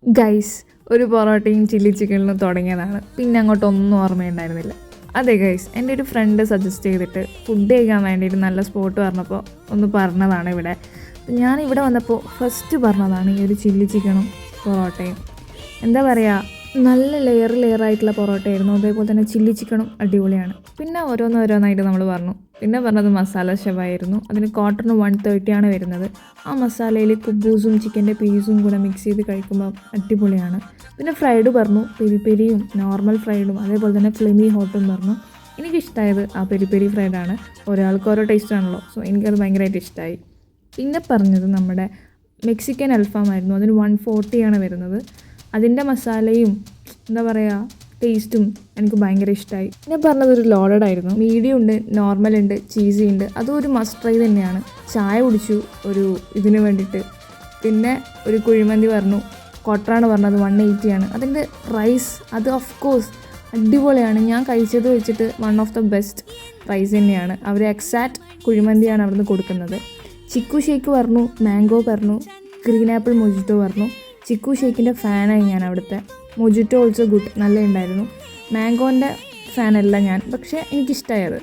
Guys ഒരു പൊറോട്ടയും chilli ചിക്കനിലും തുടങ്ങിയതാണ്. പിന്നെ അങ്ങോട്ടൊന്നും ഓർമ്മയുണ്ടായിരുന്നില്ല. അതെ ഗൈസ്, എൻ്റെ ഒരു ഫ്രണ്ട് സജസ്റ്റ് ചെയ്തിട്ട് ഫുഡ് കഴിക്കാൻ വേണ്ടിയിട്ട് നല്ല സ്പോട്ട് പറഞ്ഞപ്പോൾ ഒന്ന് പറഞ്ഞതാണ് ഇവിടെ. ഞാൻ ഇവിടെ വന്നപ്പോൾ ഫസ്റ്റ് പറഞ്ഞതാണ് ഈ ഒരു ചില്ലി ചിക്കനും പൊറോട്ടയും. എന്താ പറയുക, നല്ല ലെയറായിട്ടുള്ള പൊറോട്ടയായിരുന്നു. അതേപോലെ തന്നെ ചില്ലി ചിക്കനും അടിപൊളിയാണ്. പിന്നെ ഓരോന്നായിട്ട് നമ്മൾ പറഞ്ഞു. പിന്നെ പറഞ്ഞത് മസാല ഷവായിരുന്നു. അതിന് ക്വാർട്ടറിന് 130 വരുന്നത്. ആ മസാലയിൽ കുബൂസും ചിക്കൻ്റെ പീസും കൂടെ മിക്സ് ചെയ്ത് കഴിക്കുമ്പോൾ അടിപൊളിയാണ്. പിന്നെ ഫ്രൈഡ് പറഞ്ഞു, പെരിയും നോർമൽ ഫ്രൈഡും അതേപോലെ തന്നെ ഫ്ലെമി ഹോട്ടും പറഞ്ഞു. എനിക്കിഷ്ടമായത് ആ പെരി ഫ്രൈഡാണ്. ഒരാൾക്ക് ഓരോ ടേസ്റ്റാണല്ലോ, സോ എനിക്കത് ഭയങ്കരമായിട്ട് ഇഷ്ടമായി. പിന്നെ പറഞ്ഞത് നമ്മുടെ മെക്സിക്കൻ അൽഫാമായിരുന്നു. അതിന് 140 വരുന്നത്. അതിൻ്റെ മസാലയും എന്താ പറയുക ടേസ്റ്റും എനിക്ക് ഭയങ്കര ഇഷ്ടമായി. ഞാൻ പറഞ്ഞതൊരു ലോഡഡായിരുന്നു. മീഡിയം ഉണ്ട്, നോർമൽ ഉണ്ട്, ചീസി ഉണ്ട്. അതും ഒരു മസ്റ്റ് ട്രൈ തന്നെയാണ്. ചായ കുടിച്ചു ഒരു ഇതിന് വേണ്ടിയിട്ട്. പിന്നെ ഒരു കുഴിമന്തി പറഞ്ഞു, ക്വാർട്ടറാണ് പറഞ്ഞത്, 180. അതിൻ്റെ റൈസ് അത് ഓഫ് കോഴ്സ് അടിപൊളിയാണ്. ഞാൻ കഴിച്ചത് വെച്ചിട്ട് one of the best rice തന്നെയാണ്. അവർ എക്സാക്റ്റ് കുഴിമന്തിയാണ് അവിടുന്ന് കൊടുക്കുന്നത്. ചിക്കു ഷേക്ക് പറഞ്ഞു, മാംഗോ പറഞ്ഞു, ഗ്രീൻ ആപ്പിൾ മൊജിറ്റോ പറഞ്ഞു. ചിക്കു ഷേക്കിൻ്റെ ഫാനായി ഞാൻ അവിടുത്തെ. മൊജിറ്റോ ഓൾസോ ഗുഡ്, നല്ല ഉണ്ടായിരുന്നു. മാംഗോൻ്റെ ഫാനല്ല ഞാൻ, പക്ഷേ എനിക്കിഷ്ടമായത്.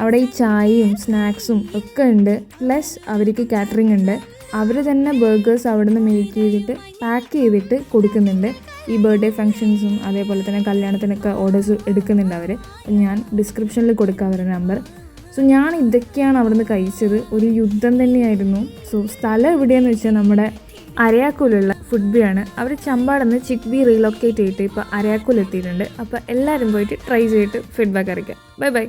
അവിടെ ഈ ചായയും സ്നാക്സും ഒക്കെ ഉണ്ട്. പ്ലസ് അവർക്ക് കാറ്ററിംഗ് ഉണ്ട്. അവർ തന്നെ ബർഗേഴ്സ് അവിടെ നിന്ന് മേക്ക് ചെയ്തിട്ട് പാക്ക് ചെയ്തിട്ട് കൊടുക്കുന്നുണ്ട്. ഈ ബർത്ത്ഡേ ഫങ്ഷൻസും അതേപോലെ തന്നെ കല്യാണത്തിനൊക്കെ ഓർഡേഴ്സ് എടുക്കുന്നുണ്ട് അവർ. ഞാൻ ഡിസ്ക്രിപ്ഷനിൽ കൊടുക്കാം അവരുടെ നമ്പർ. സോ ഞാൻ ഇതൊക്കെയാണ് അവിടെ നിന്ന് കഴിച്ചത്. ഒരു യുദ്ധം തന്നെയായിരുന്നു. സോ സ്ഥലം എവിടെയാണെന്ന് വെച്ചാൽ നമ്മുടെ അരയാക്കൂലുള്ള ഫുഡ് ബി ആണ്. അവർ ചമ്പാടെന്ന് ചിക്ക് ബി റീലൊക്കേറ്റ് ചെയ്തിട്ട് ഇപ്പോൾ അരയാക്കൂൽ എത്തിയിട്ടുണ്ട്. അപ്പോൾ എല്ലാവരും പോയിട്ട് ട്രൈ ചെയ്തിട്ട് ഫീഡ്ബാക്ക് അറിയിക്കാം. ബൈ.